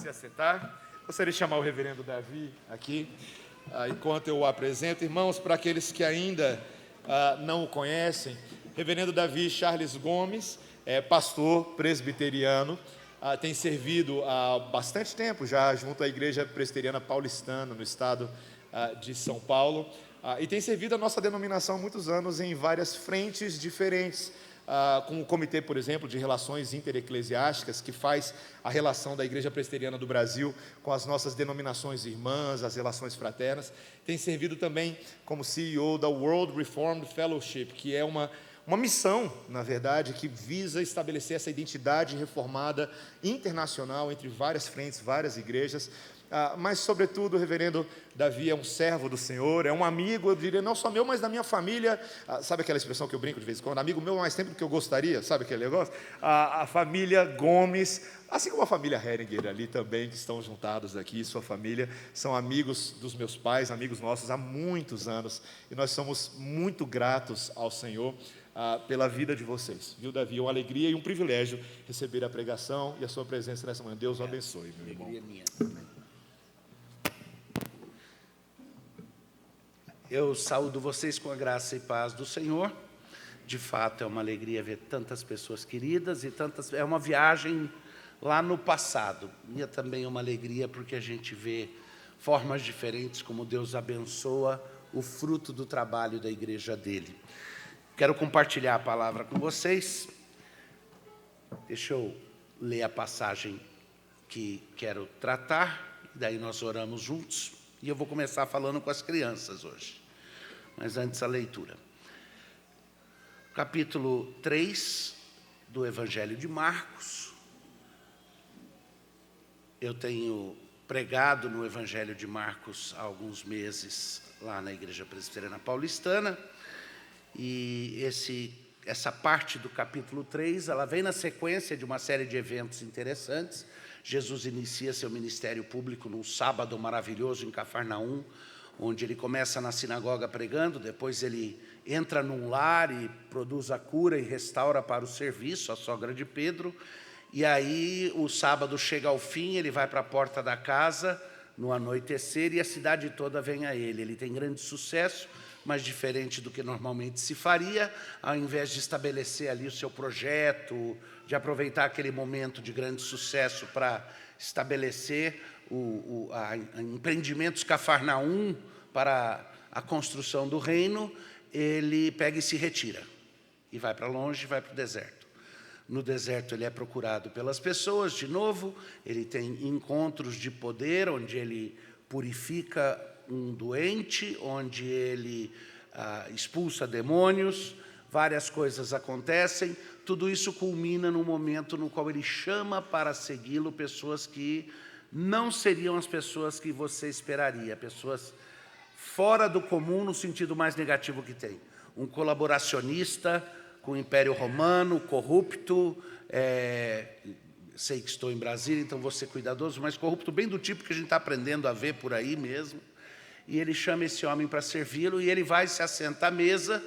se assentar. Gostaria de chamar o reverendo Davi aqui, enquanto eu o apresento. Irmãos, para aqueles que ainda não o conhecem, reverendo Davi Charles Gomes é pastor presbiteriano, tem servido há bastante tempo já junto à Igreja Presbiteriana Paulistana, no estado de São Paulo, e tem servido a nossa denominação há muitos anos em várias frentes diferentes, com o Comitê, por exemplo, de Relações Intereclesiásticas, que faz a relação da Igreja Presbiteriana do Brasil com as nossas denominações irmãs, as relações fraternas. Tem servido também como CEO da World Reformed Fellowship, que é uma missão, na verdade, que visa estabelecer essa identidade reformada internacional entre várias frentes, várias igrejas. Mas, sobretudo, o reverendo Davi é um servo do Senhor, é um amigo, eu diria, não só meu, mas da minha família. Sabe aquela expressão que eu brinco de vez em quando? Amigo meu mais tempo do que eu gostaria, sabe aquele negócio? A família Gomes, assim como a família Heringer ali também, que estão juntados aqui, sua família, são amigos dos meus pais, amigos nossos há muitos anos, e nós somos muito gratos ao Senhor pela vida de vocês, viu, Davi? É uma alegria e um privilégio receber a pregação e a sua presença nessa manhã. Deus o abençoe, meu irmão. Alegria minha. Eu saúdo vocês com a graça e paz do Senhor. De fato, é uma alegria ver tantas pessoas queridas e tantas. É uma viagem lá no passado. E é também uma alegria porque a gente vê formas diferentes como Deus abençoa o fruto do trabalho da igreja dele. Quero compartilhar a palavra com vocês. Deixa eu ler a passagem que quero tratar, daí nós oramos juntos. E eu vou começar falando com as crianças hoje. Mas antes a leitura. Capítulo 3 do Evangelho de Marcos. Eu tenho pregado no Evangelho de Marcos há alguns meses lá na Igreja Presbiteriana Paulistana. E essa parte do capítulo 3, ela vem na sequência de uma série de eventos interessantes. Jesus inicia seu ministério público num sábado maravilhoso em Cafarnaum, onde ele começa na sinagoga pregando, depois ele entra num lar e produz a cura e restaura para o serviço a sogra de Pedro, e aí o sábado chega ao fim, ele vai para a porta da casa no anoitecer e a cidade toda vem a ele. Ele tem grande sucesso, mas diferente do que normalmente se faria, ao invés de estabelecer ali o seu projeto, de aproveitar aquele momento de grande sucesso para estabelecer empreendimentos Cafarnaum para a construção do reino, ele pega e se retira, e vai para longe, vai para o deserto. No deserto ele é procurado pelas pessoas, de novo, ele tem encontros de poder, onde ele purifica um doente, onde ele expulsa demônios, várias coisas acontecem, tudo isso culmina no momento no qual ele chama para segui-lo pessoas que não seriam as pessoas que você esperaria, pessoas fora do comum no sentido mais negativo que tem. Um colaboracionista com o Império Romano, corrupto, sei que estou em Brasília, então vou ser cuidadoso, mas corrupto bem do tipo que a gente está aprendendo a ver por aí mesmo. E ele chama esse homem para servi-lo e ele vai se assentar à mesa.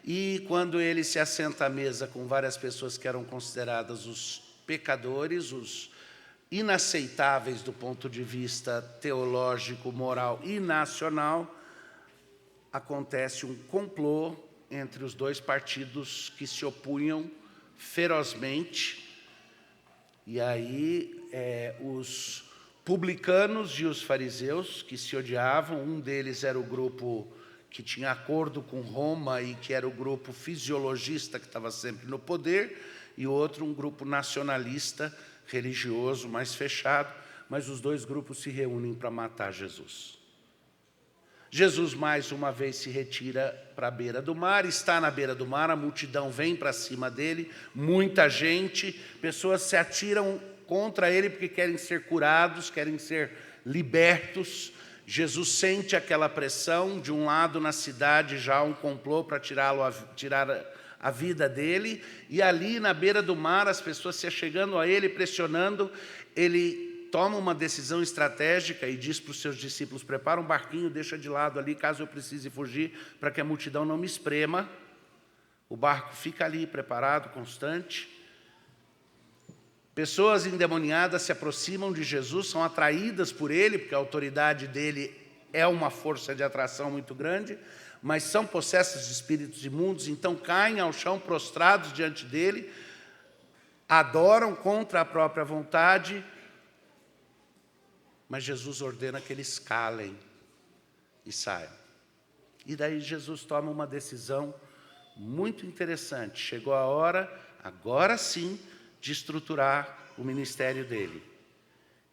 E quando ele se assenta à mesa com várias pessoas que eram consideradas os pecadores, os inaceitáveis do ponto de vista teológico, moral e nacional, acontece um complô entre os dois partidos que se opunham ferozmente. E aí os publicanos e os fariseus, que se odiavam, um deles era o grupo que tinha acordo com Roma e que era o grupo fisiologista que estava sempre no poder, e o outro um grupo nacionalista, religioso, mais fechado, mas os dois grupos se reúnem para matar Jesus. Jesus, mais uma vez, se retira para a beira do mar, está na beira do mar, a multidão vem para cima dele, muita gente, pessoas se atiram contra ele porque querem ser curados, querem ser libertos. Jesus sente aquela pressão, de um lado na cidade já um complô para tirar a vida dele, e ali na beira do mar as pessoas se achegando a ele, pressionando, ele toma uma decisão estratégica e diz para os seus discípulos: prepara um barquinho, deixa de lado ali, caso eu precise fugir, para que a multidão não me esprema. O barco fica ali preparado, constante. Pessoas endemoniadas se aproximam de Jesus, são atraídas por ele, porque a autoridade dele é uma força de atração muito grande, mas são possessas de espíritos imundos, então caem ao chão prostrados diante dele, adoram contra a própria vontade, mas Jesus ordena que eles calem e saiam. E daí Jesus toma uma decisão muito interessante. Chegou a hora, agora sim, de estruturar o ministério dele.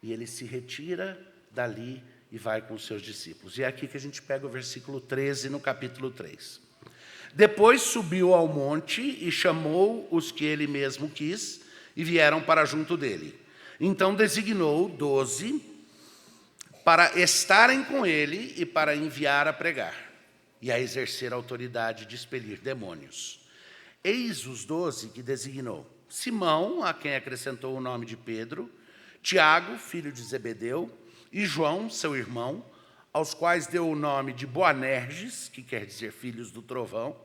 E ele se retira dali e vai com os seus discípulos. E é aqui que a gente pega o versículo 13 no capítulo 3. Depois subiu ao monte e chamou os que ele mesmo quis e vieram para junto dele. Então designou 12 para estarem com ele e para enviar a pregar e a exercer a autoridade de expelir demônios. Eis os 12 que designou: Simão, a quem acrescentou o nome de Pedro, Tiago, filho de Zebedeu, e João, seu irmão, aos quais deu o nome de Boanerges, que quer dizer filhos do trovão,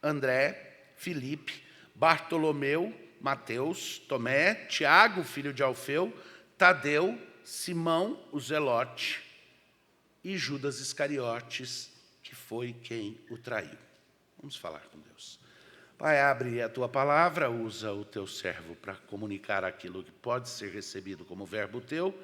André, Filipe, Bartolomeu, Mateus, Tomé, Tiago, filho de Alfeu, Tadeu, Simão, o Zelote, e Judas Iscariotes, que foi quem o traiu. Vamos falar com Deus. Pai, abre a tua palavra, usa o teu servo para comunicar aquilo que pode ser recebido como verbo teu,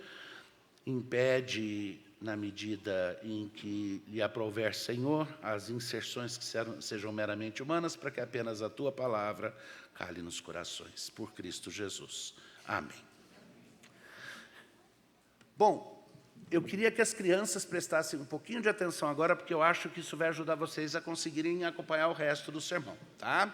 impede, na medida em que lhe aprouver, Senhor, as inserções que sejam meramente humanas, para que apenas a tua palavra cale nos corações. Por Cristo Jesus. Amém. Bom, eu queria que as crianças prestassem um pouquinho de atenção agora, porque eu acho que isso vai ajudar vocês a conseguirem acompanhar o resto do sermão, tá?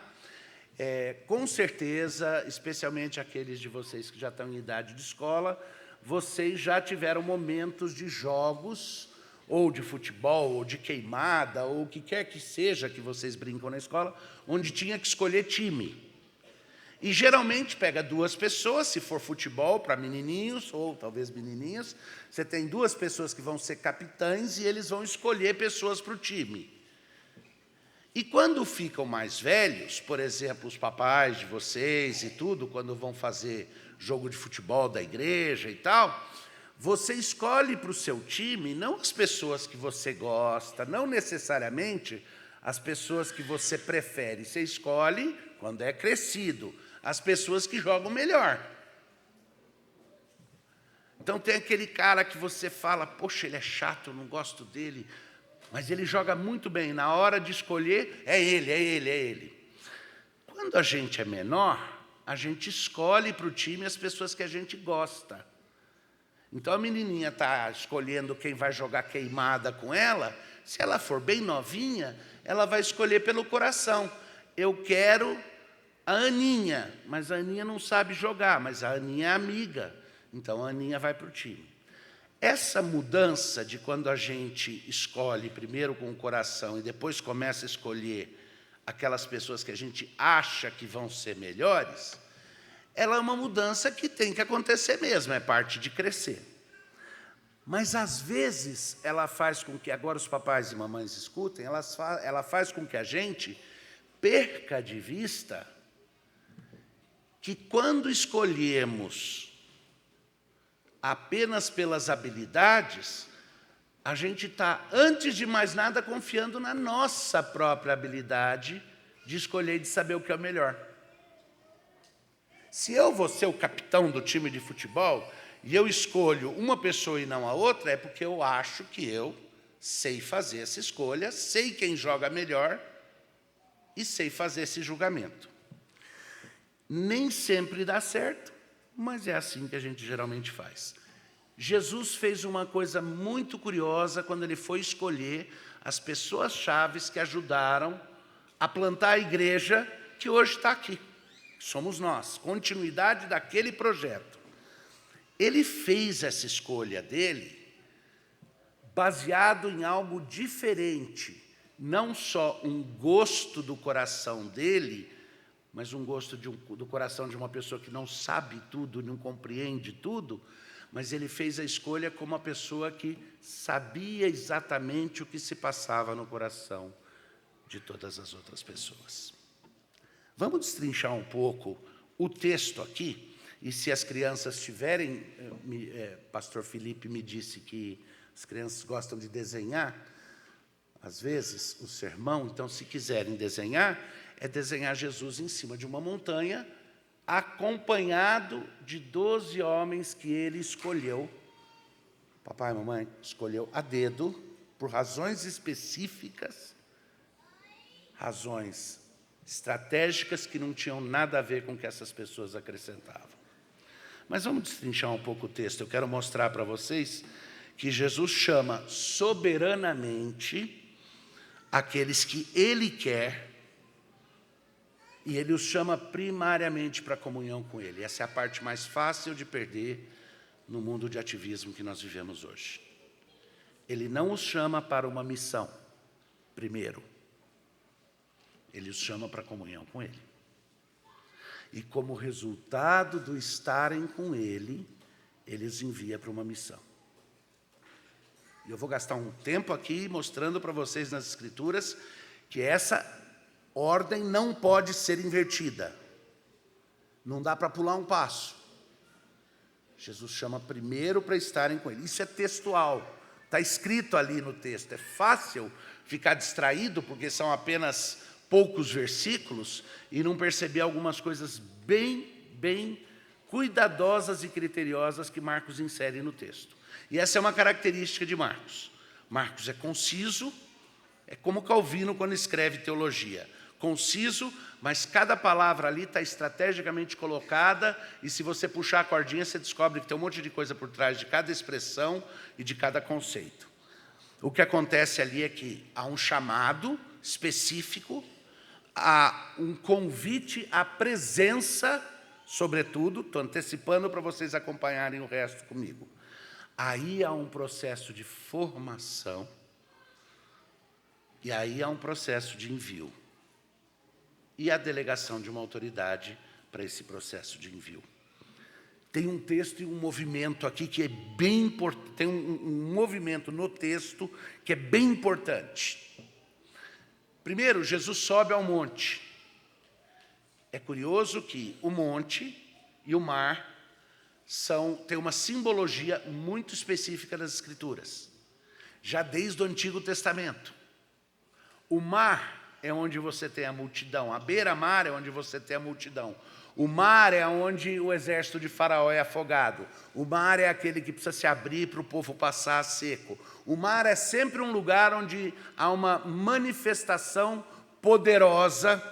Com certeza, especialmente aqueles de vocês que já estão em idade de escola, vocês já tiveram momentos de jogos, ou de futebol, ou de queimada, ou o que quer que seja que vocês brincam na escola, onde tinha que escolher time. E geralmente pega 2 pessoas, se for futebol, para menininhos, ou talvez menininhas, você tem 2 pessoas que vão ser capitães e eles vão escolher pessoas para o time. E quando ficam mais velhos, por exemplo, os papais de vocês e tudo, quando vão fazer jogo de futebol da igreja e tal, você escolhe para o seu time não as pessoas que você gosta, não necessariamente as pessoas que você prefere. Você escolhe, quando é crescido, as pessoas que jogam melhor. Então tem aquele cara que você fala, poxa, ele é chato, eu não gosto dele, mas ele joga muito bem. Na hora de escolher, é ele. Quando a gente é menor, a gente escolhe para o time as pessoas que a gente gosta. Então a menininha está escolhendo quem vai jogar queimada com ela. Se ela for bem novinha, ela vai escolher pelo coração. Eu quero a Aninha, mas a Aninha não sabe jogar, mas a Aninha é amiga. Então a Aninha vai para o time. Essa mudança de quando a gente escolhe primeiro com o coração e depois começa a escolher aquelas pessoas que a gente acha que vão ser melhores, ela é uma mudança que tem que acontecer mesmo, é parte de crescer. Mas, às vezes, ela faz com que, agora os papais e mamães escutem, ela faz com que a gente perca de vista que quando escolhemos apenas pelas habilidades, a gente está, antes de mais nada, confiando na nossa própria habilidade de escolher e de saber o que é o melhor. Se eu vou ser o capitão do time de futebol e eu escolho uma pessoa e não a outra, é porque eu acho que eu sei fazer essa escolha, sei quem joga melhor e sei fazer esse julgamento. Nem sempre dá certo, mas é assim que a gente geralmente faz. Jesus fez uma coisa muito curiosa quando ele foi escolher as pessoas-chave que ajudaram a plantar a igreja que hoje está aqui. Somos nós, continuidade daquele projeto. Ele fez essa escolha dele baseado em algo diferente, não só um gosto do coração dele, mas um gosto do coração de uma pessoa que não sabe tudo, não compreende tudo, mas ele fez a escolha como uma pessoa que sabia exatamente o que se passava no coração de todas as outras pessoas. Vamos destrinchar um pouco o texto aqui E se as crianças tiverem, pastor Felipe me disse que as crianças gostam de desenhar, às vezes, o sermão, então, se quiserem desenhar, é desenhar Jesus em cima de uma montanha, acompanhado de 12 homens que ele escolheu, papai e mamãe escolheu a dedo, por razões específicas, razões estratégicas que não tinham nada a ver com o que essas pessoas acrescentavam. Mas vamos destrinchar um pouco o texto. Eu quero mostrar para vocês que Jesus chama soberanamente aqueles que ele quer, e ele os chama primariamente para a comunhão com ele. Essa é a parte mais fácil de perder no mundo de ativismo que nós vivemos hoje. Ele não os chama para uma missão, primeiro. Ele os chama para a comunhão com ele. E como resultado do estarem com ele, ele os envia para uma missão. E eu vou gastar um tempo aqui mostrando para vocês nas Escrituras que essa ordem não pode ser invertida. Não dá para pular um passo. Jesus chama primeiro para estarem com ele. Isso é textual, está escrito ali no texto. É fácil ficar distraído, porque são apenas poucos versículos, e não perceber algumas coisas bem cuidadosas e criteriosas que Marcos insere no texto. E essa é uma característica de Marcos. Marcos é conciso, é como Calvino quando escreve teologia. Conciso, mas cada palavra ali está estrategicamente colocada, e se você puxar a cordinha, você descobre que tem um monte de coisa por trás de cada expressão e de cada conceito. O que acontece ali é que há um chamado específico, há um convite à presença, sobretudo, estou antecipando para vocês acompanharem o resto comigo. Aí há um processo de formação, e aí há um processo de envio. E a delegação de uma autoridade para esse processo de envio. Tem um texto e um movimento aqui que é bem importante, tem um movimento no texto que é bem importante. Primeiro, Jesus sobe ao monte. É curioso que o monte e o mar têm uma simbologia muito específica das Escrituras, já desde o Antigo Testamento. O mar é onde você tem a multidão, a beira-mar é onde você tem a multidão. O mar é onde o exército de Faraó é afogado. O mar é aquele que precisa se abrir para o povo passar a seco. O mar é sempre um lugar onde há uma manifestação poderosa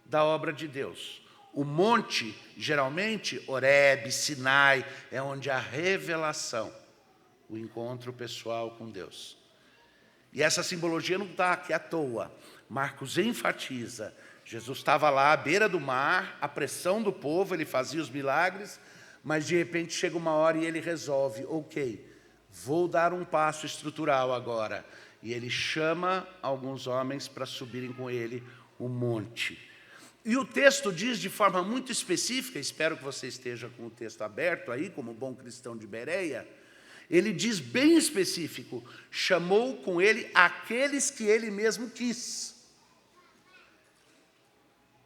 da obra de Deus. O monte, geralmente, Horebe, Sinai, é onde há revelação, o encontro pessoal com Deus. E essa simbologia não está aqui à toa. Marcos enfatiza, Jesus estava lá à beira do mar, a pressão do povo, ele fazia os milagres, mas de repente chega uma hora e ele resolve, ok, vou dar um passo estrutural agora. E ele chama alguns homens para subirem com ele o monte. E o texto diz de forma muito específica, espero que você esteja com o texto aberto aí, como bom cristão de Bereia, ele diz bem específico, chamou com ele aqueles que ele mesmo quis.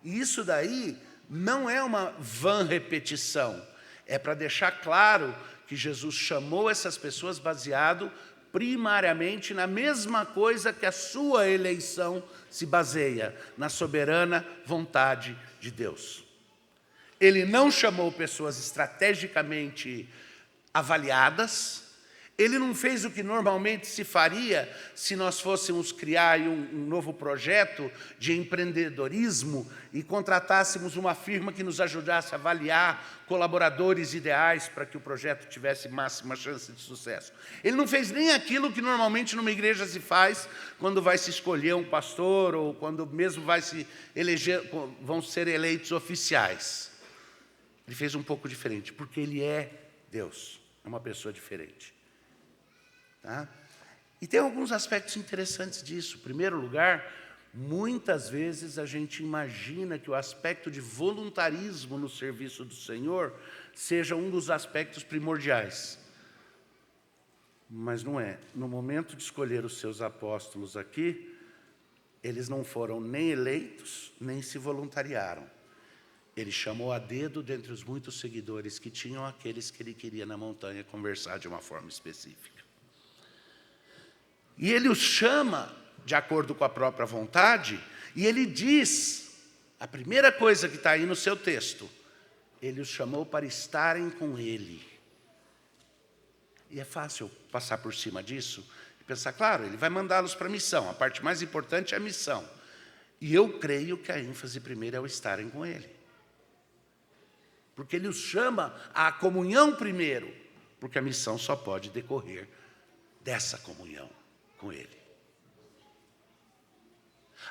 E isso daí não é uma vã repetição, é para deixar claro que Jesus chamou essas pessoas baseado primariamente na mesma coisa que a sua eleição se baseia, na soberana vontade de Deus. Ele não chamou pessoas estrategicamente avaliadas, ele não fez o que normalmente se faria se nós fôssemos criar um novo projeto de empreendedorismo e contratássemos uma firma que nos ajudasse a avaliar colaboradores ideais para que o projeto tivesse máxima chance de sucesso. Ele não fez nem aquilo que normalmente numa igreja se faz quando vai se escolher um pastor ou quando mesmo vai se eleger, vão ser eleitos oficiais. Ele fez um pouco diferente, porque ele é Deus, é uma pessoa diferente. Tá? E tem alguns aspectos interessantes disso. Em primeiro lugar, muitas vezes a gente imagina que o aspecto de voluntarismo no serviço do Senhor seja um dos aspectos primordiais. Mas não é. No momento de escolher os seus apóstolos aqui, eles não foram nem eleitos, nem se voluntariaram. Ele chamou a dedo, dentre os muitos seguidores que tinham, aqueles que ele queria na montanha conversar de uma forma específica. E ele os chama de acordo com a própria vontade, e ele diz, a primeira coisa que está aí no seu texto, ele os chamou para estarem com ele. E é fácil passar por cima disso e pensar, claro, ele vai mandá-los para a missão, a parte mais importante é a missão. E eu creio que a ênfase primeiro é o estarem com ele. Porque ele os chama à comunhão primeiro, porque a missão só pode decorrer dessa comunhão com ele.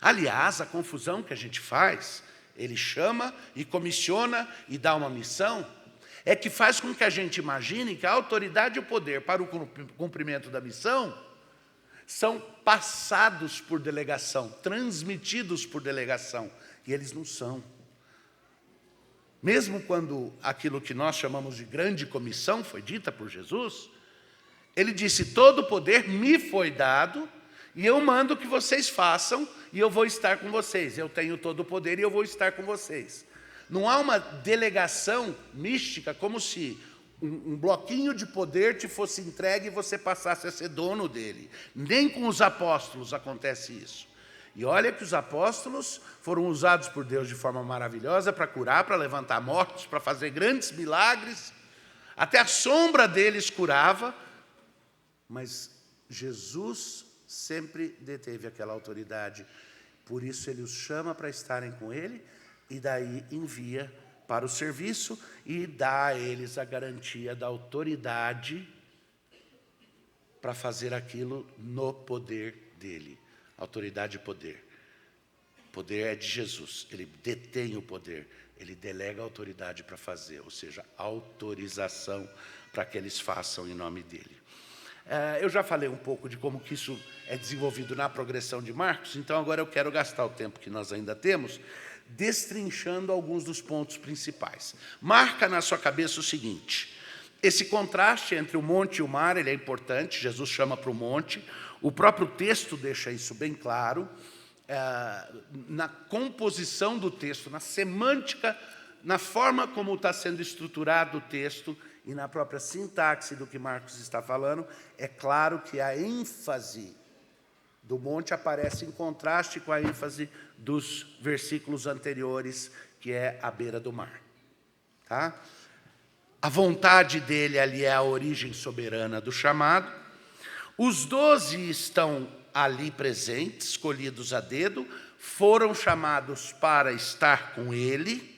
Aliás, a confusão que a gente faz, ele chama e comissiona e dá uma missão, é que faz com que a gente imagine que a autoridade e o poder para o cumprimento da missão são passados por delegação, transmitidos por delegação, e eles não são. Mesmo quando aquilo que nós chamamos de grande comissão foi dita por Jesus, ele disse, todo o poder me foi dado, e eu mando que vocês façam, e eu vou estar com vocês. Eu tenho todo o poder e eu vou estar com vocês. Não há uma delegação mística, como se um bloquinho de poder te fosse entregue e você passasse a ser dono dele. Nem com os apóstolos acontece isso. E olha que os apóstolos foram usados por Deus de forma maravilhosa para curar, para levantar mortos, para fazer grandes milagres. Até a sombra deles curava. Mas Jesus sempre deteve aquela autoridade. Por isso ele os chama para estarem com ele e daí envia para o serviço e dá a eles a garantia da autoridade para fazer aquilo no poder dele. Autoridade e poder. Poder é de Jesus, ele detém o poder, ele delega a autoridade para fazer, ou seja, autorização para que eles façam em nome dele. Eu já falei um pouco de como que isso é desenvolvido na progressão de Marcos, então agora eu quero gastar o tempo que nós ainda temos, destrinchando alguns dos pontos principais. Marca na sua cabeça o seguinte, esse contraste entre o monte e o mar, ele é importante, Jesus chama para o monte, o próprio texto deixa isso bem claro, na composição do texto, na semântica, na forma como está sendo estruturado o texto e na própria sintaxe do que Marcos está falando, é claro que a ênfase do monte aparece em contraste com a ênfase dos versículos anteriores, que é a beira do mar. Tá? A vontade dele ali é a origem soberana do chamado. Os 12 estão ali presentes, escolhidos a dedo, foram chamados para estar com ele.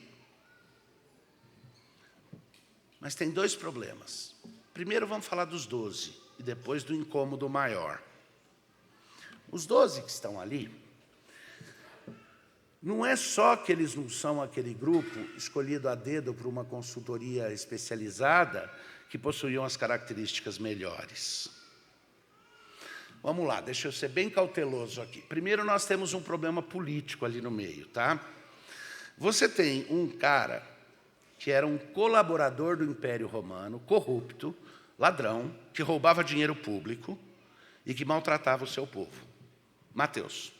Mas tem dois problemas. Primeiro vamos falar dos 12 e depois do incômodo maior. Os 12 que estão ali, não é só que eles não são aquele grupo escolhido a dedo por uma consultoria especializada que possuíam as características melhores. Vamos lá, deixa eu ser bem cauteloso aqui. Primeiro nós temos um problema político ali no meio, tá? Você tem um cara que era um colaborador do Império Romano, corrupto, ladrão, que roubava dinheiro público e que maltratava o seu povo. Mateus.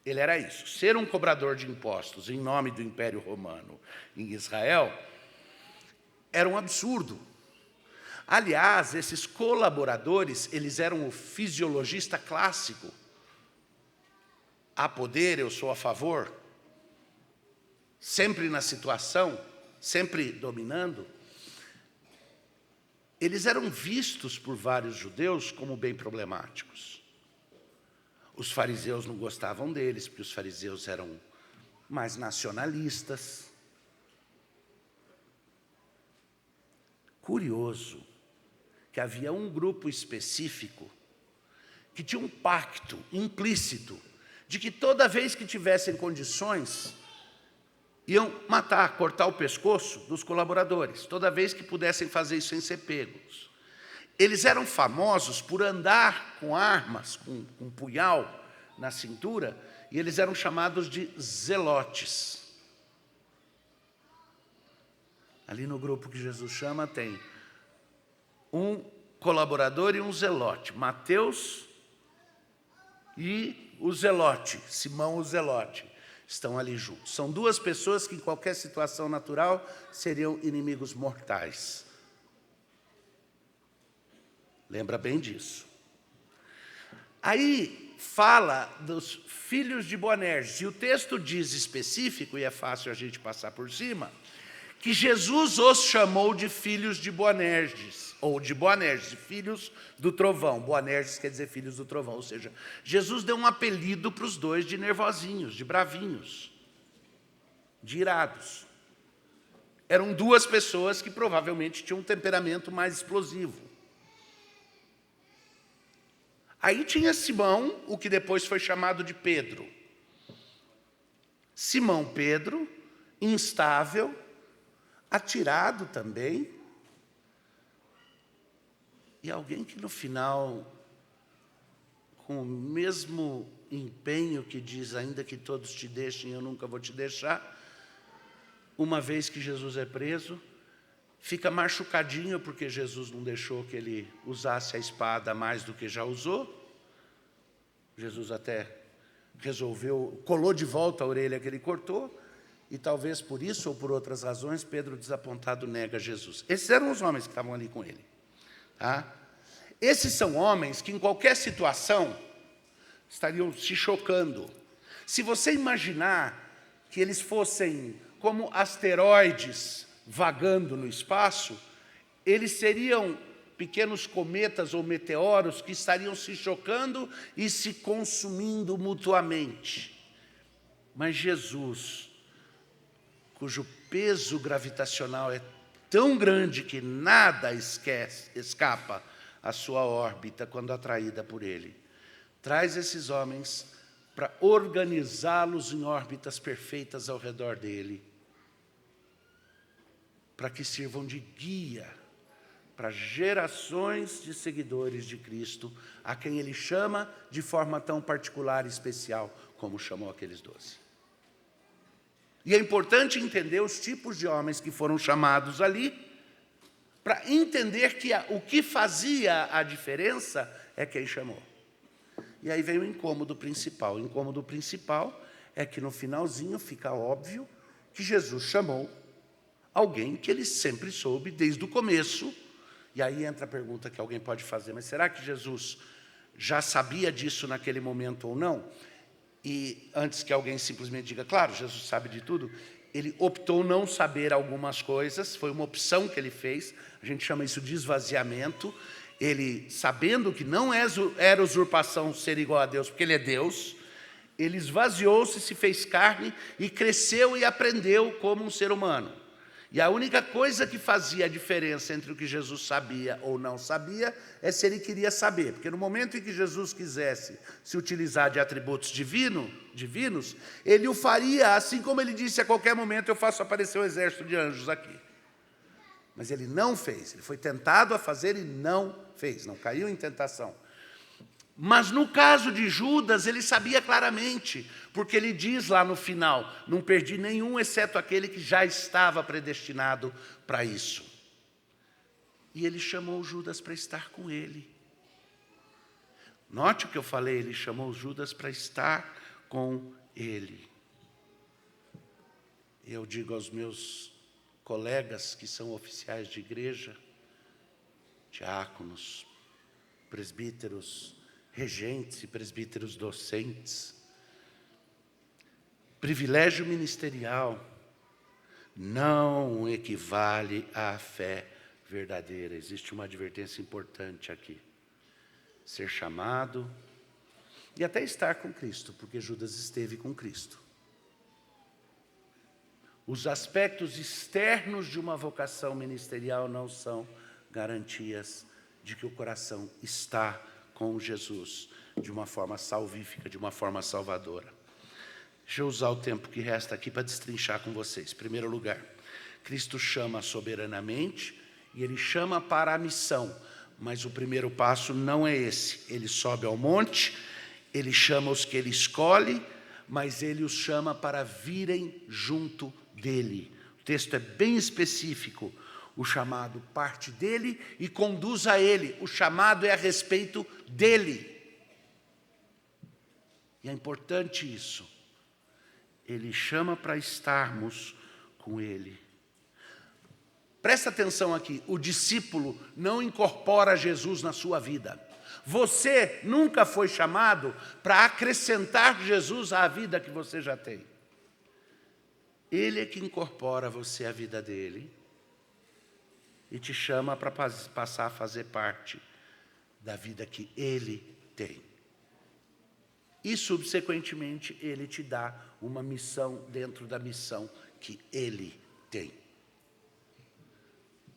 Ele era isso. Ser um cobrador de impostos em nome do Império Romano em Israel era um absurdo. Aliás, esses colaboradores, eles eram o fisiologista clássico. Há poder, eu sou a favor. Sempre na situação, sempre dominando. Eles eram vistos por vários judeus como bem problemáticos. Os fariseus não gostavam deles, porque os fariseus eram mais nacionalistas. Curioso que havia um grupo específico que tinha um pacto implícito de que toda vez que tivessem condições, iam matar, cortar o pescoço dos colaboradores, toda vez que pudessem fazer isso sem ser pegos. Eles eram famosos por andar com armas, com um punhal na cintura, e eles eram chamados de zelotes. Ali no grupo que Jesus chama tem um colaborador e um zelote, Mateus e o zelote, Simão o zelote. estão ali juntos. São duas pessoas que, em qualquer situação natural, seriam inimigos mortais. Lembra bem disso. Aí fala dos filhos de Boanerges, e o texto diz específico, e é fácil a gente passar por cima, que Jesus os chamou de filhos de Boanerges, ou de Boanerges, filhos do trovão. Boanerges quer dizer filhos do trovão, ou seja, Jesus deu um apelido para os dois de nervosinhos, de bravinhos, de irados. Eram duas pessoas que provavelmente tinham um temperamento mais explosivo. Aí tinha Simão, o que depois foi chamado de Pedro. Simão Pedro, instável, atirado também, e alguém que no final, com o mesmo empenho que diz, ainda que todos te deixem, eu nunca vou te deixar, uma vez que Jesus é preso, fica machucadinho porque Jesus não deixou que ele usasse a espada mais do que já usou. Jesus até resolveu, colou de volta a orelha que ele cortou, e talvez por isso ou por outras razões, Pedro, desapontado, nega Jesus. Esses eram os homens que estavam ali com ele. Tá? Esses são homens que, em qualquer situação, estariam se chocando. Se você imaginar que eles fossem como asteroides vagando no espaço, eles seriam pequenos cometas ou meteoros que estariam se chocando e se consumindo mutuamente. Mas Jesus, cujo peso gravitacional é tão grande que nada escapa à sua órbita quando atraída por ele, traz esses homens para organizá-los em órbitas perfeitas ao redor dele, para que sirvam de guia para gerações de seguidores de Cristo, a quem ele chama de forma tão particular e especial, como chamou aqueles 12. E é importante entender os tipos de homens que foram chamados ali, para entender que o que fazia a diferença é quem chamou. E aí vem o incômodo principal. O incômodo principal é que no finalzinho fica óbvio que Jesus chamou alguém que ele sempre soube desde o começo. E aí entra a pergunta que alguém pode fazer, mas será que Jesus já sabia disso naquele momento ou não? E antes que alguém simplesmente diga, claro, Jesus sabe de tudo, ele optou não saber algumas coisas, foi uma opção que ele fez, a gente chama isso de esvaziamento. Ele, sabendo que não era usurpação ser igual a Deus, porque ele é Deus, ele esvaziou-se, se fez carne e cresceu e aprendeu como um ser humano. E a única coisa que fazia a diferença entre o que Jesus sabia ou não sabia é se ele queria saber. Porque no momento em que Jesus quisesse se utilizar de atributos divinos, ele o faria, assim como ele disse, a qualquer momento eu faço aparecer um exército de anjos aqui. Mas ele não fez, ele foi tentado a fazer e não fez, não caiu em tentação. Mas no caso de Judas, ele sabia claramente, porque ele diz lá no final, não perdi nenhum, exceto aquele que já estava predestinado para isso. E ele chamou Judas para estar com ele. Note o que eu falei, ele chamou Judas para estar com ele. Eu digo aos meus colegas que são oficiais de igreja, diáconos, presbíteros, regentes e presbíteros docentes, privilégio ministerial não equivale à fé verdadeira. Existe uma advertência importante aqui. Ser chamado e até estar com Cristo, porque Judas esteve com Cristo. Os aspectos externos de uma vocação ministerial não são garantias de que o coração está com Jesus de uma forma salvífica, de uma forma salvadora. Deixa eu usar o tempo que resta aqui para destrinchar com vocês. Em primeiro lugar, Cristo chama soberanamente e ele chama para a missão, mas o primeiro passo não é esse. Ele sobe ao monte, ele chama os que ele escolhe, mas ele os chama para virem junto dele. O texto é bem específico. O chamado parte dele e conduz a ele. O chamado é a respeito dele. E é importante isso. Ele chama para estarmos com Ele. Presta atenção aqui, o discípulo não incorpora Jesus na sua vida. Você nunca foi chamado para acrescentar Jesus à vida que você já tem. Ele é que incorpora você à vida dele e te chama para passar a fazer parte da vida que ele tem. E, subsequentemente, ele te dá uma missão dentro da missão que ele tem.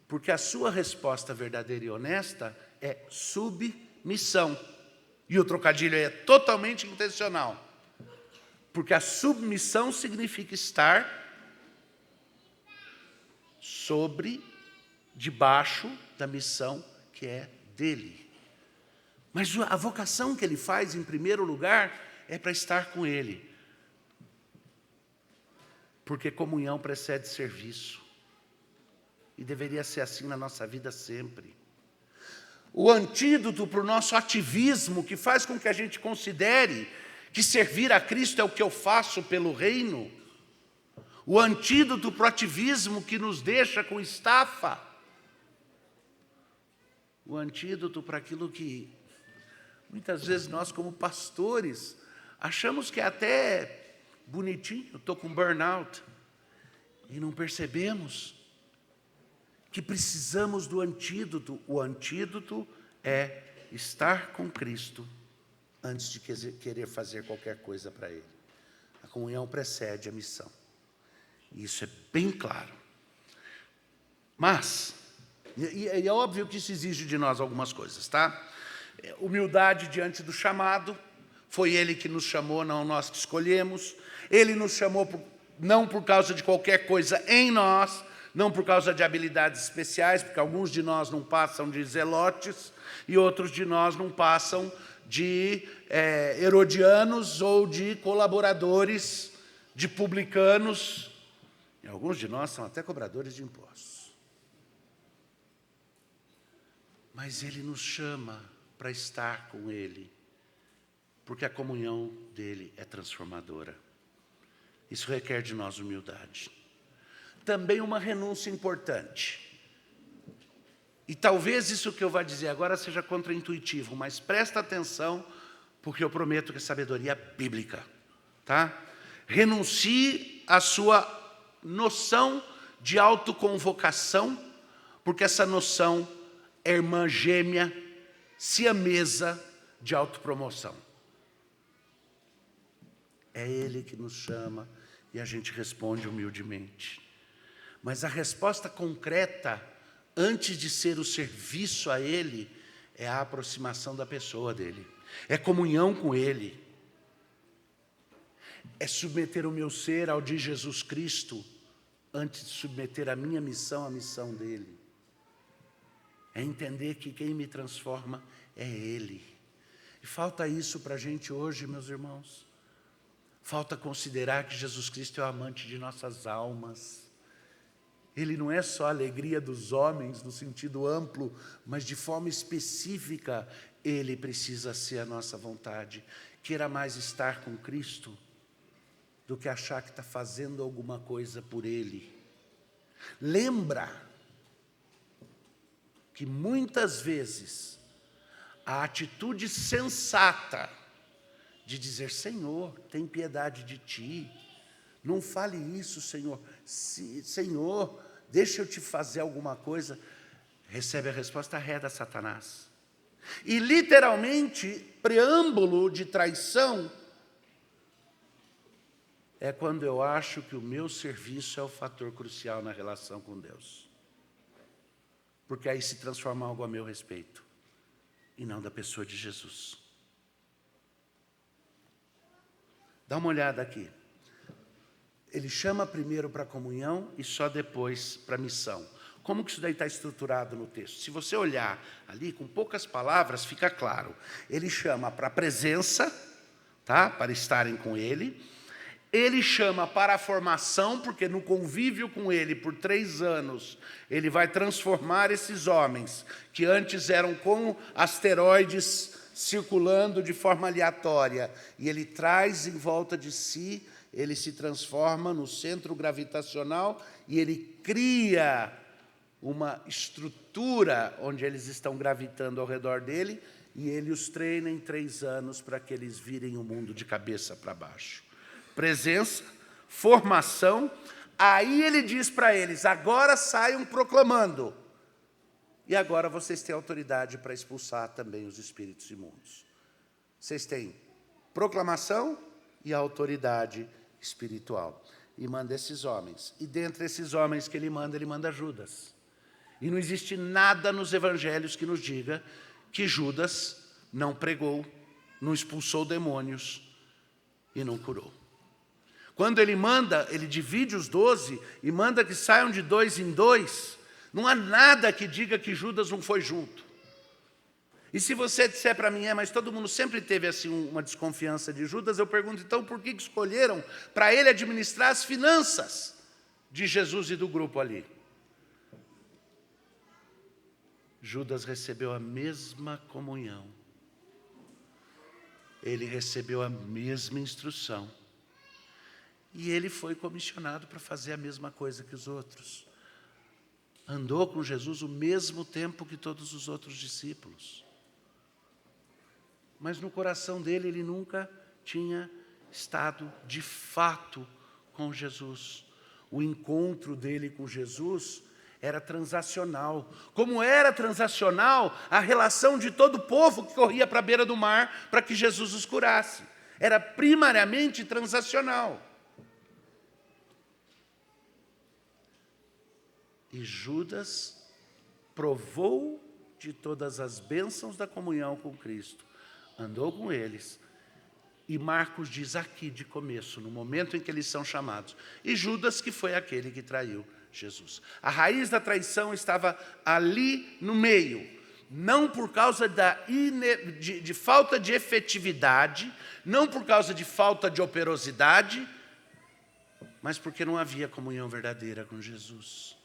Porque a sua resposta verdadeira e honesta é submissão. E o trocadilho é totalmente intencional. Porque a submissão significa estar debaixo da missão que é dele. Mas a vocação que ele faz, em primeiro lugar, é para estar com ele. Porque comunhão precede serviço. E deveria ser assim na nossa vida sempre. O antídoto para o nosso ativismo, que faz com que a gente considere que servir a Cristo é o que eu faço pelo reino. O antídoto para o ativismo que nos deixa com estafa. O antídoto para aquilo que muitas vezes nós, como pastores, achamos que é até bonitinho, eu estou com burnout, e não percebemos que precisamos do antídoto. O antídoto é estar com Cristo antes de querer fazer qualquer coisa para Ele. A comunhão precede a missão. Isso é bem claro. Mas, e é óbvio que isso exige de nós algumas coisas, tá? Humildade diante do chamado. Foi Ele que nos chamou, não nós que escolhemos. Ele nos chamou não por causa de qualquer coisa em nós, não por causa de habilidades especiais, porque alguns de nós não passam de zelotes e outros de nós não passam de herodianos ou de colaboradores, de publicanos. E alguns de nós são até cobradores de impostos. Mas Ele nos chama para estar com Ele, porque a comunhão dele é transformadora. Isso requer de nós humildade. Também uma renúncia importante. E talvez isso que eu vou dizer agora seja contraintuitivo, mas presta atenção, porque eu prometo que é sabedoria bíblica. Tá? Renuncie à sua noção de autoconvocação, porque essa noção é irmã gêmea, siamesa de autopromoção. É Ele que nos chama e a gente responde humildemente. Mas a resposta concreta, antes de ser o serviço a Ele, é a aproximação da pessoa dEle. É comunhão com Ele. É submeter o meu ser ao de Jesus Cristo, antes de submeter a minha missão à missão dEle. É entender que quem me transforma é Ele. E falta isso para a gente hoje, meus irmãos. Falta considerar que Jesus Cristo é o amante de nossas almas. Ele não é só a alegria dos homens, no sentido amplo, mas de forma específica, Ele precisa ser a nossa vontade. Queira mais estar com Cristo do que achar que está fazendo alguma coisa por Ele. Lembra que muitas vezes a atitude sensata de dizer: Senhor, tem piedade de ti, não fale isso, Senhor, Senhor, deixa eu te fazer alguma coisa, recebe a resposta ré da Satanás. E literalmente, preâmbulo de traição é quando eu acho que o meu serviço é o fator crucial na relação com Deus. Porque aí se transforma algo a meu respeito, e não da pessoa de Jesus. Dá uma olhada aqui. Ele chama primeiro para a comunhão e só depois para a missão. Como que isso daí está estruturado no texto? Se você olhar ali, com poucas palavras, fica claro. Ele chama para a presença, tá? Para estarem com Ele. Ele chama para a formação, porque no convívio com Ele por 3 anos, Ele vai transformar esses homens, que antes eram como asteroides circulando de forma aleatória, e Ele traz em volta de si ele se transforma no centro gravitacional e ele cria uma estrutura onde eles estão gravitando ao redor dele, e ele os treina em 3 anos para que eles virem o mundo de cabeça para baixo. Presença, formação, aí ele diz para eles, agora saiam proclamando. E agora vocês têm autoridade para expulsar também os espíritos imundos. Vocês têm proclamação e autoridade espiritual. E manda esses homens. E dentre esses homens que ele manda Judas. E não existe nada nos evangelhos que nos diga que Judas não pregou, não expulsou demônios e não curou. Quando ele manda, ele divide os 12 e manda que saiam de 2 em 2, não há nada que diga que Judas não foi junto. E se você disser para mim, mas todo mundo sempre teve assim uma desconfiança de Judas, eu pergunto, então por que escolheram para ele administrar as finanças de Jesus e do grupo ali? Judas recebeu a mesma comunhão. Ele recebeu a mesma instrução. E ele foi comissionado para fazer a mesma coisa que os outros. Andou com Jesus o mesmo tempo que todos os outros discípulos. Mas no coração dele, ele nunca tinha estado de fato com Jesus. O encontro dele com Jesus era transacional. Como era transacional a relação de todo o povo que corria para a beira do mar para que Jesus os curasse. Era primariamente transacional. E Judas provou de todas as bênçãos da comunhão com Cristo. Andou com eles. E Marcos diz aqui de começo, no momento em que eles são chamados. E Judas, que foi aquele que traiu Jesus. A raiz da traição estava ali no meio. Não por causa de falta de efetividade, não por causa de falta de operosidade, mas porque não havia comunhão verdadeira com Jesus.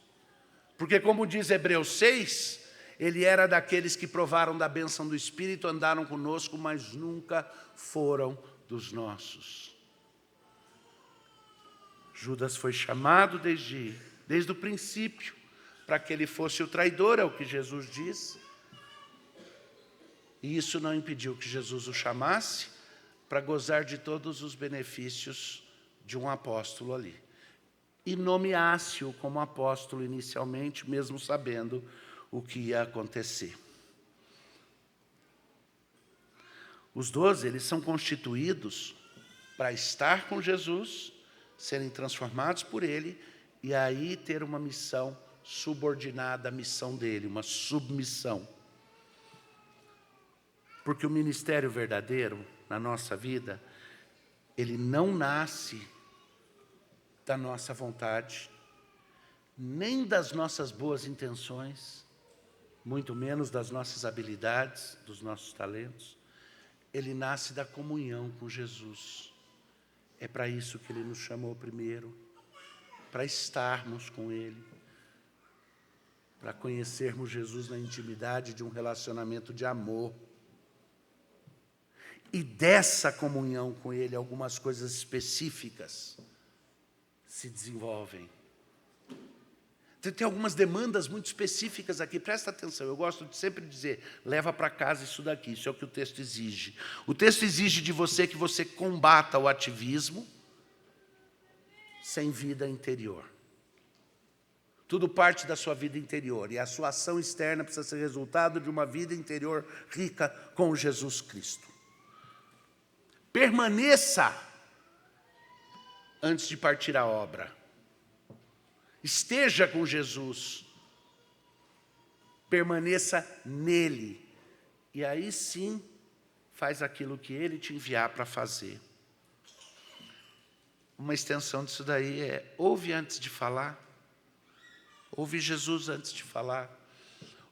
Porque, como diz Hebreus 6, ele era daqueles que provaram da bênção do Espírito, andaram conosco, mas nunca foram dos nossos. Judas foi chamado desde o princípio, para que ele fosse o traidor, é o que Jesus diz. E isso não impediu que Jesus o chamasse para gozar de todos os benefícios de um apóstolo ali. E nomeasse-o como apóstolo inicialmente, mesmo sabendo o que ia acontecer. Os 12, eles são constituídos para estar com Jesus, serem transformados por ele, e aí ter uma missão subordinada à missão dele, uma submissão. Porque o ministério verdadeiro, na nossa vida, ele não nasce da nossa vontade, nem das nossas boas intenções, muito menos das nossas habilidades, dos nossos talentos. Ele nasce da comunhão com Jesus. É para isso que ele nos chamou primeiro, para estarmos com ele, para conhecermos Jesus na intimidade de um relacionamento de amor. E dessa comunhão com ele, algumas coisas específicas se desenvolvem. Tem algumas demandas muito específicas aqui, presta atenção, eu gosto de sempre dizer, leva para casa isso daqui, isso é o que o texto exige. O texto exige de você que você combata o ativismo sem vida interior. Tudo parte da sua vida interior, e a sua ação externa precisa ser resultado de uma vida interior rica com Jesus Cristo. Permaneça antes de partir à obra. Esteja com Jesus. Permaneça nele. E aí sim, faz aquilo que ele te enviar para fazer. Uma extensão disso daí é, ouve antes de falar. Ouve Jesus antes de falar.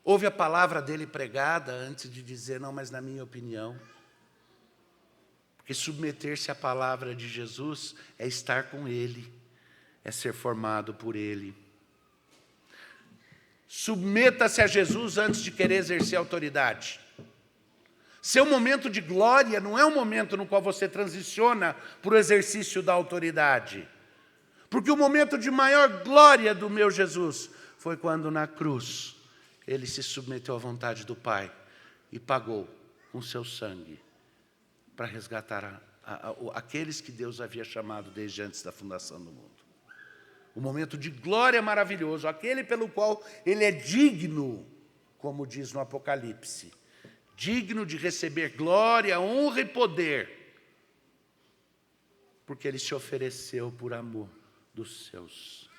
Ouve a palavra dele pregada antes de dizer, não, mas na minha opinião. Porque submeter-se à palavra de Jesus é estar com ele, é ser formado por ele. Submeta-se a Jesus antes de querer exercer autoridade. Seu momento de glória não é um momento no qual você transiciona para o exercício da autoridade. Porque o momento de maior glória do meu Jesus foi quando na cruz ele se submeteu à vontade do Pai e pagou com seu sangue para resgatar aqueles que Deus havia chamado desde antes da fundação do mundo. O momento de glória maravilhoso, aquele pelo qual ele é digno, como diz no Apocalipse, digno de receber glória, honra e poder, porque ele se ofereceu por amor dos seus.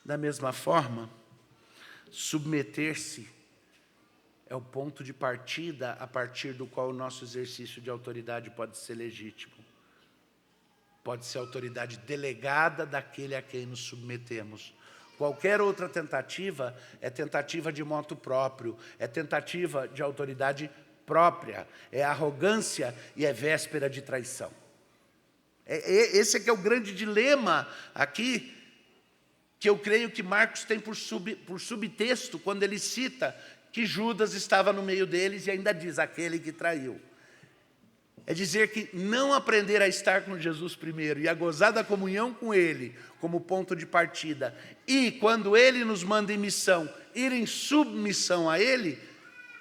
Da mesma forma, submeter-se é o ponto de partida a partir do qual o nosso exercício de autoridade pode ser legítimo. Pode ser autoridade delegada daquele a quem nos submetemos. Qualquer outra tentativa é tentativa de moto próprio, é tentativa de autoridade própria, é arrogância e é véspera de traição. Esse é que é o grande dilema aqui, que eu creio que Marcos tem por subtexto, quando ele cita que Judas estava no meio deles e ainda diz, aquele que traiu. É dizer que não aprender a estar com Jesus primeiro e a gozar da comunhão com Ele como ponto de partida, e quando Ele nos manda em missão, ir em submissão a Ele,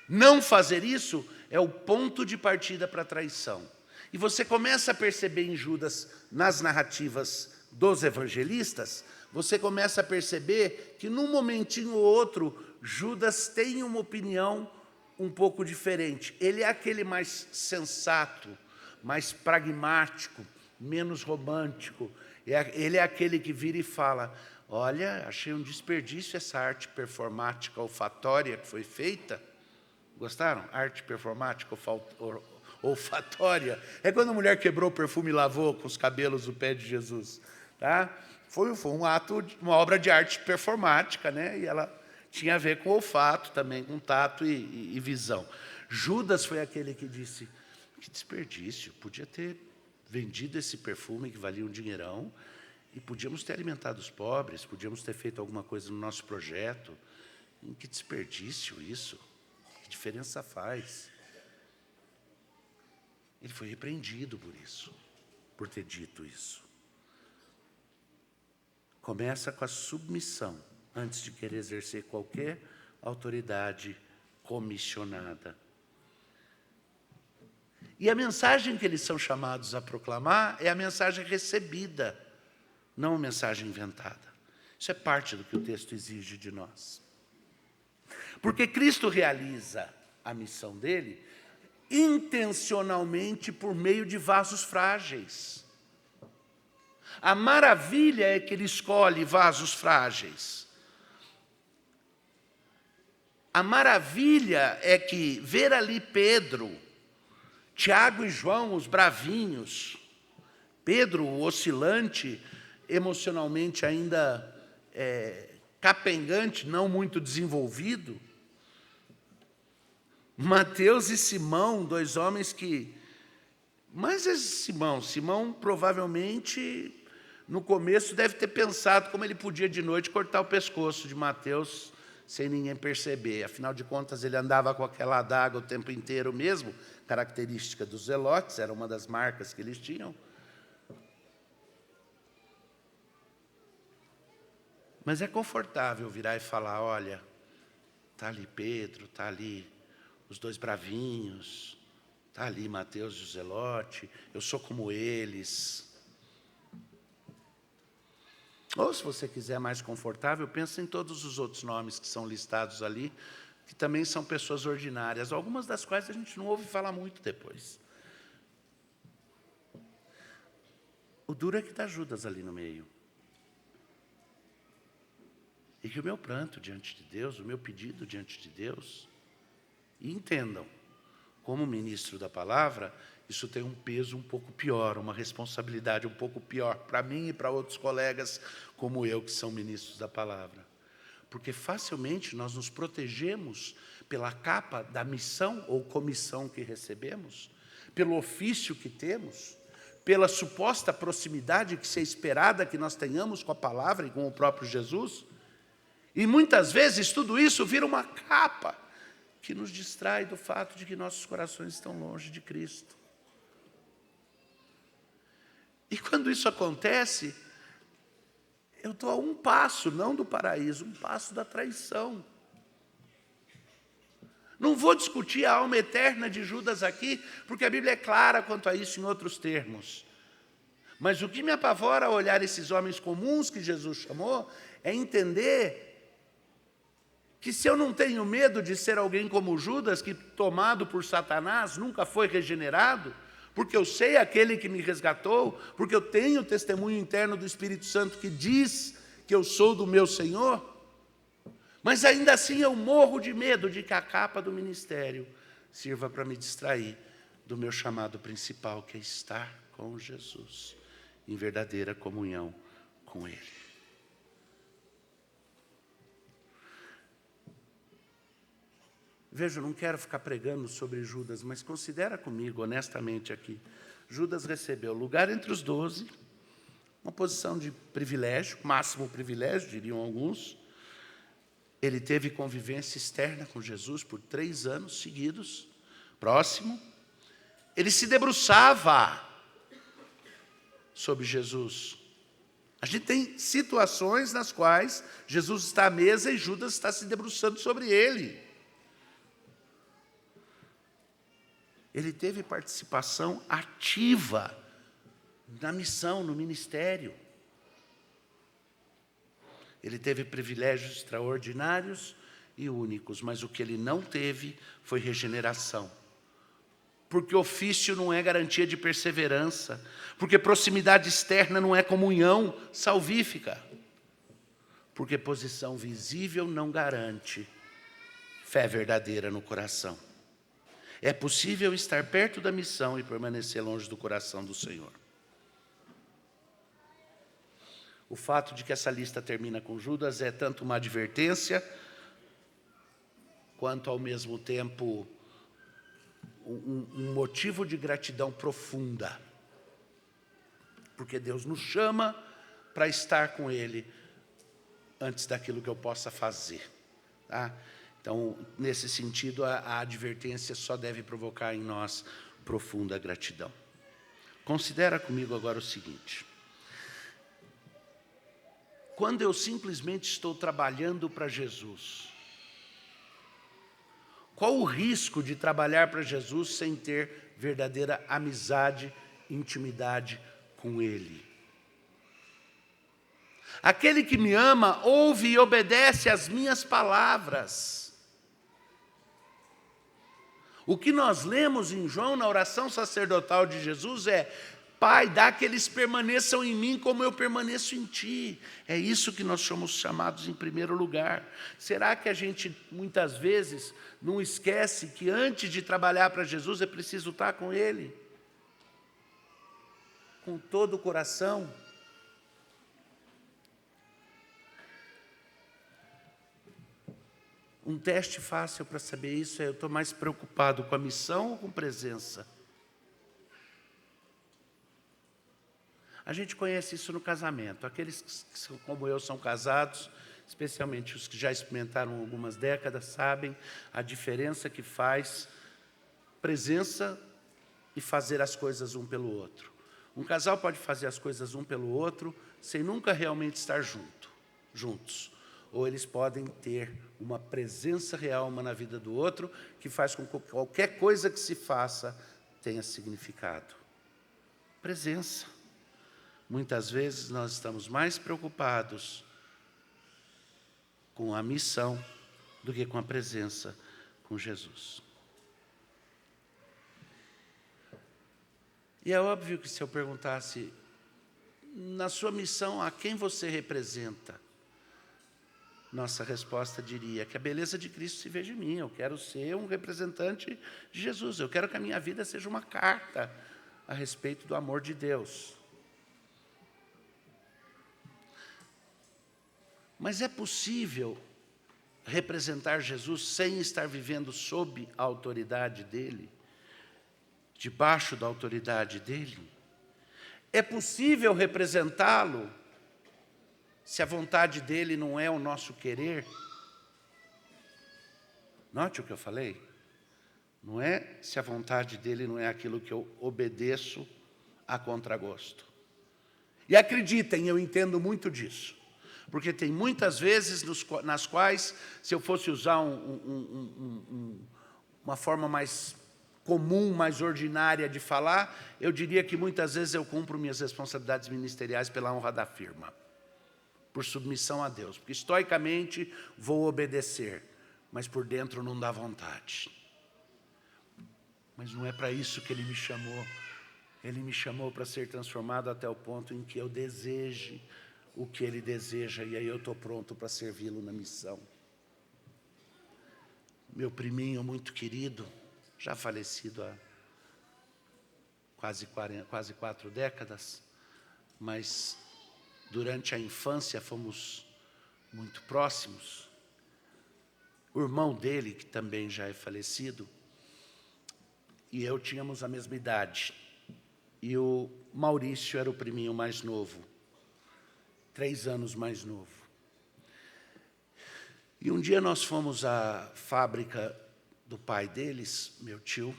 não fazer isso é o ponto de partida para a traição. E você começa a perceber em Judas, nas narrativas dos evangelistas, você começa a perceber que num momentinho ou outro, Judas tem uma opinião um pouco diferente. Ele é aquele mais sensato, mais pragmático, menos romântico. Ele é aquele que vira e fala, olha, achei um desperdício essa arte performática olfatória que foi feita. Gostaram? Arte performática olfatória. É quando a mulher quebrou o perfume e lavou com os cabelos o pé de Jesus. Tá? Foi um ato, uma obra de arte performática, né? E ela tinha a ver com olfato também, com tato e visão. Judas foi aquele que disse, que desperdício, podia ter vendido esse perfume que valia um dinheirão e podíamos ter alimentado os pobres, podíamos ter feito alguma coisa no nosso projeto. Que desperdício isso, que diferença faz? Ele foi repreendido por isso, por ter dito isso. Começa com a submissão, antes de querer exercer qualquer autoridade comissionada. E a mensagem que eles são chamados a proclamar é a mensagem recebida, não a mensagem inventada. Isso é parte do que o texto exige de nós. Porque Cristo realiza a missão dele intencionalmente por meio de vasos frágeis. A maravilha é que ele escolhe vasos frágeis. A maravilha é que ver ali Pedro, Tiago e João, os bravinhos, Pedro, o oscilante, emocionalmente ainda capengante, não muito desenvolvido, Mateus e Simão, dois homens que... Mas esse Simão provavelmente, no começo, deve ter pensado como ele podia de noite cortar o pescoço de Mateus sem ninguém perceber. Afinal de contas, ele andava com aquela adaga o tempo inteiro mesmo, característica dos zelotes, era uma das marcas que eles tinham. Mas é confortável virar e falar, olha, está ali Pedro, está ali os dois bravinhos, está ali Mateus e o zelote, eu sou como eles. Ou, se você quiser mais confortável, pensa em todos os outros nomes que são listados ali, que também são pessoas ordinárias, algumas das quais a gente não ouve falar muito depois. O duro é que está Judas ali no meio. E que o meu pranto diante de Deus, o meu pedido diante de Deus, e entendam, como ministro da palavra, isso tem um peso um pouco pior, uma responsabilidade um pouco pior para mim e para outros colegas como eu, que são ministros da palavra. Porque facilmente nós nos protegemos pela capa da missão ou comissão que recebemos, pelo ofício que temos, pela suposta proximidade que se é esperada que nós tenhamos com a palavra e com o próprio Jesus. E muitas vezes tudo isso vira uma capa que nos distrai do fato de que nossos corações estão longe de Cristo. E quando isso acontece, eu estou a um passo, não do paraíso, um passo da traição. Não vou discutir a alma eterna de Judas aqui, porque a Bíblia é clara quanto a isso em outros termos. Mas o que me apavora ao olhar esses homens comuns que Jesus chamou, é entender que se eu não tenho medo de ser alguém como Judas, que tomado por Satanás nunca foi regenerado, porque eu sei aquele que me resgatou, porque eu tenho o testemunho interno do Espírito Santo que diz que eu sou do meu Senhor, mas ainda assim eu morro de medo de que a capa do ministério sirva para me distrair do meu chamado principal, que é estar com Jesus, em verdadeira comunhão com Ele. Veja, eu não quero ficar pregando sobre Judas, mas considera comigo, honestamente aqui. Judas recebeu lugar entre os 12, uma posição de privilégio, máximo privilégio, diriam alguns. Ele teve convivência externa com Jesus por 3 anos seguidos, próximo. Ele se debruçava sobre Jesus. A gente tem situações nas quais Jesus está à mesa e Judas está se debruçando sobre ele. Ele teve participação ativa na missão, no ministério. Ele teve privilégios extraordinários e únicos, mas o que ele não teve foi regeneração. Porque ofício não é garantia de perseverança, porque proximidade externa não é comunhão salvífica, porque posição visível não garante fé verdadeira no coração. É possível estar perto da missão e permanecer longe do coração do Senhor. O fato de que essa lista termina com Judas é tanto uma advertência, quanto ao mesmo tempo um motivo de gratidão profunda. Porque Deus nos chama para estar com Ele antes daquilo que eu possa fazer. Tá? Então, nesse sentido, a advertência só deve provocar em nós profunda gratidão. Considera comigo agora o seguinte. Quando eu simplesmente estou trabalhando para Jesus, qual o risco de trabalhar para Jesus sem ter verdadeira amizade, intimidade com Ele? Aquele que me ama ouve e obedece às minhas palavras. O que nós lemos em João, na oração sacerdotal de Jesus, é: Pai, dá que eles permaneçam em mim como eu permaneço em Ti. É isso que nós somos chamados em primeiro lugar. Será que a gente, muitas vezes, não esquece que antes de trabalhar para Jesus é preciso estar com Ele? Com todo o coração. Um teste fácil para saber isso é: eu estou mais preocupado com a missão ou com presença? A gente conhece isso no casamento. Aqueles que, como eu, são casados, especialmente os que já experimentaram algumas décadas, sabem a diferença que faz presença e fazer as coisas um pelo outro. Um casal pode fazer as coisas um pelo outro sem nunca realmente estar juntos. Ou eles podem ter uma presença real uma na vida do outro, que faz com que qualquer coisa que se faça tenha significado. Presença. Muitas vezes nós estamos mais preocupados com a missão do que com a presença com Jesus. E é óbvio que se eu perguntasse, na sua missão, a quem você representa? Nossa resposta diria que a beleza de Cristo se veja em mim. Eu quero ser um representante de Jesus. Eu quero que a minha vida seja uma carta a respeito do amor de Deus. Mas é possível representar Jesus sem estar vivendo sob a autoridade dEle? Debaixo da autoridade dEle? É possível representá-lo se a vontade dEle não é o nosso querer? Note o que eu falei? Não é se a vontade dele não é aquilo que eu obedeço a contragosto. E acreditem, eu entendo muito disso. Porque tem muitas vezes nas quais, se eu fosse usar uma forma mais comum, mais ordinária de falar, eu diria que muitas vezes eu cumpro minhas responsabilidades ministeriais pela honra da firma, por submissão a Deus. Porque estoicamente vou obedecer, mas por dentro não dá vontade. Mas não é para isso que Ele me chamou. Ele me chamou para ser transformado até o ponto em que eu deseje o que Ele deseja, e aí eu estou pronto para servi-lo na missão. Meu priminho muito querido, já falecido há quase 4 décadas, mas durante a infância fomos muito próximos. O irmão dele, que também já é falecido, e eu tínhamos a mesma idade. E o Maurício era o priminho mais novo, 3 anos mais novo. E um dia nós fomos à fábrica do pai deles, meu tio,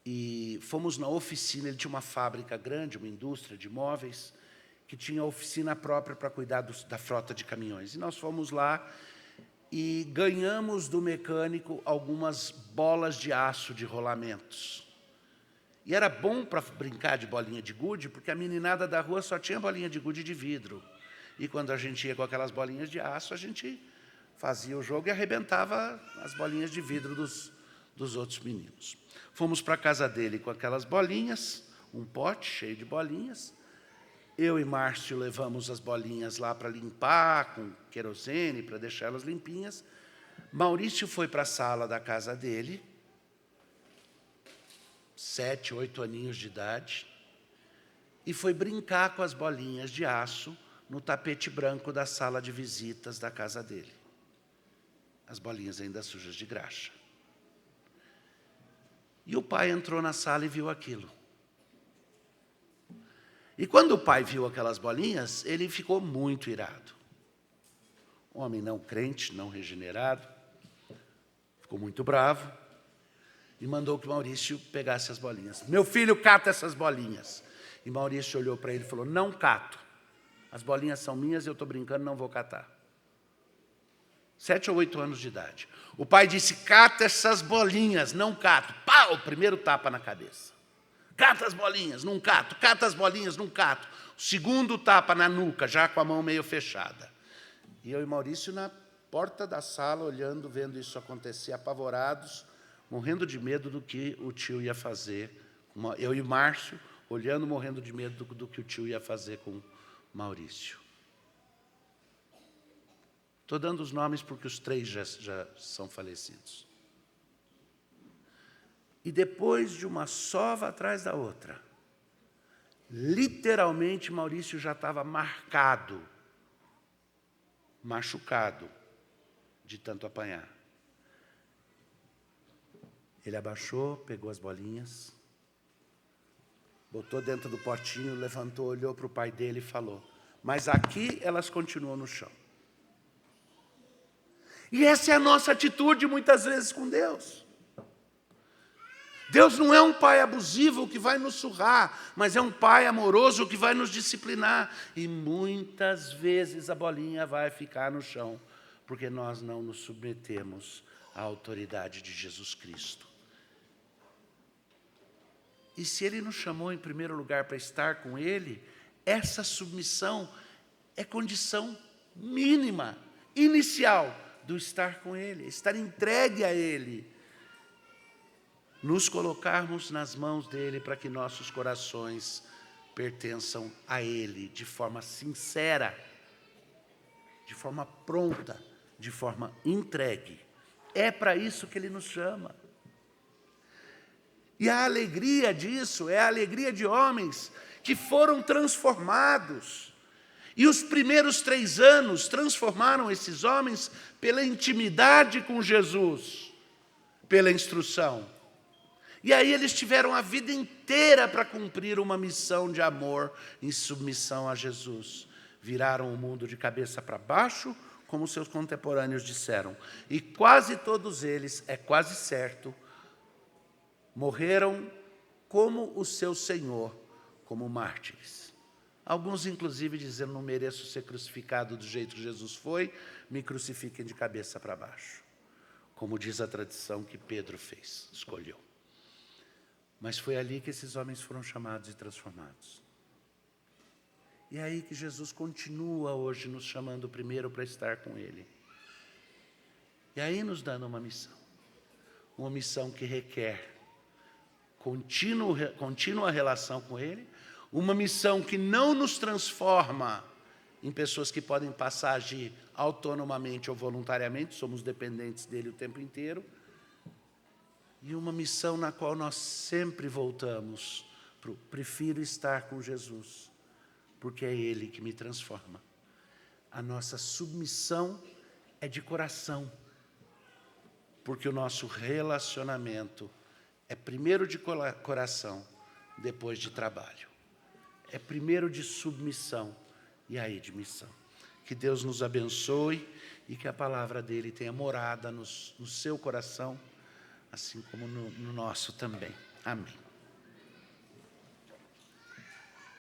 e fomos na oficina. Ele tinha uma fábrica grande, uma indústria de móveis, que tinha oficina própria para cuidar da frota de caminhões. E nós fomos lá e ganhamos do mecânico algumas bolas de aço de rolamentos. E era bom para brincar de bolinha de gude, porque a meninada da rua só tinha bolinha de gude de vidro. E quando a gente ia com aquelas bolinhas de aço, a gente fazia o jogo e arrebentava as bolinhas de vidro dos outros meninos. Fomos para a casa dele com aquelas bolinhas, um pote cheio de bolinhas. Eu e Márcio levamos as bolinhas lá para limpar, com querosene, para deixá-las limpinhas. Maurício foi para a sala da casa dele, 7, 8 aninhos de idade, e foi brincar com as bolinhas de aço no tapete branco da sala de visitas da casa dele. As bolinhas ainda sujas de graxa. E o pai entrou na sala e viu aquilo. E quando o pai viu aquelas bolinhas, ele ficou muito irado. Homem não crente, não regenerado, ficou muito bravo e mandou que Maurício pegasse as bolinhas. Meu filho, cata essas bolinhas. E Maurício olhou para ele e falou, não cato. As bolinhas são minhas, eu estou brincando, não vou catar. 7 ou 8 anos de idade. O pai disse, cata essas bolinhas, não cato. Pau, o primeiro tapa na cabeça. Cata as bolinhas, não cato. Cata as bolinhas, não cato. O segundo tapa na nuca, já com a mão meio fechada. E eu e Maurício na porta da sala, olhando, vendo isso acontecer, apavorados, morrendo de medo do que o tio ia fazer. Eu e Márcio, olhando, morrendo de medo do que o tio ia fazer com Maurício. Estou dando os nomes porque os 3 já são falecidos. E depois de uma sova atrás da outra, literalmente Maurício já estava marcado, machucado, de tanto apanhar. Ele abaixou, pegou as bolinhas, botou dentro do potinho, levantou, olhou para o pai dele e falou, mas aqui elas continuam no chão. E essa é a nossa atitude muitas vezes com Deus. Deus não é um pai abusivo que vai nos surrar, mas é um pai amoroso que vai nos disciplinar. E muitas vezes a bolinha vai ficar no chão, porque nós não nos submetemos à autoridade de Jesus Cristo. E se Ele nos chamou em primeiro lugar para estar com Ele, essa submissão é condição mínima, inicial, do estar com Ele, estar entregue a Ele. Nos colocarmos nas mãos dEle para que nossos corações pertençam a Ele de forma sincera, de forma pronta, de forma entregue. É para isso que Ele nos chama. E a alegria disso é a alegria de homens que foram transformados. E os primeiros 3 anos transformaram esses homens pela intimidade com Jesus, pela instrução. E aí eles tiveram a vida inteira para cumprir uma missão de amor em submissão a Jesus. Viraram o mundo de cabeça para baixo, como seus contemporâneos disseram. E quase todos eles, é quase certo, morreram como o seu Senhor, como mártires. Alguns, inclusive, dizendo, não mereço ser crucificado do jeito que Jesus foi, me crucifiquem de cabeça para baixo. Como diz a tradição que Pedro fez, escolheu. Mas foi ali que esses homens foram chamados e transformados. E é aí que Jesus continua hoje nos chamando primeiro para estar com Ele. E aí nos dando uma missão que requer contínua relação com Ele, uma missão que não nos transforma em pessoas que podem passar a agir autonomamente ou voluntariamente, somos dependentes dEle o tempo inteiro, e uma missão na qual nós sempre voltamos para o prefiro estar com Jesus, porque é Ele que me transforma. A nossa submissão é de coração, porque o nosso relacionamento é primeiro de coração, depois de trabalho. É primeiro de submissão e aí de missão. Que Deus nos abençoe e que a palavra dEle tenha morada no seu coração, assim como no nosso também. Amém.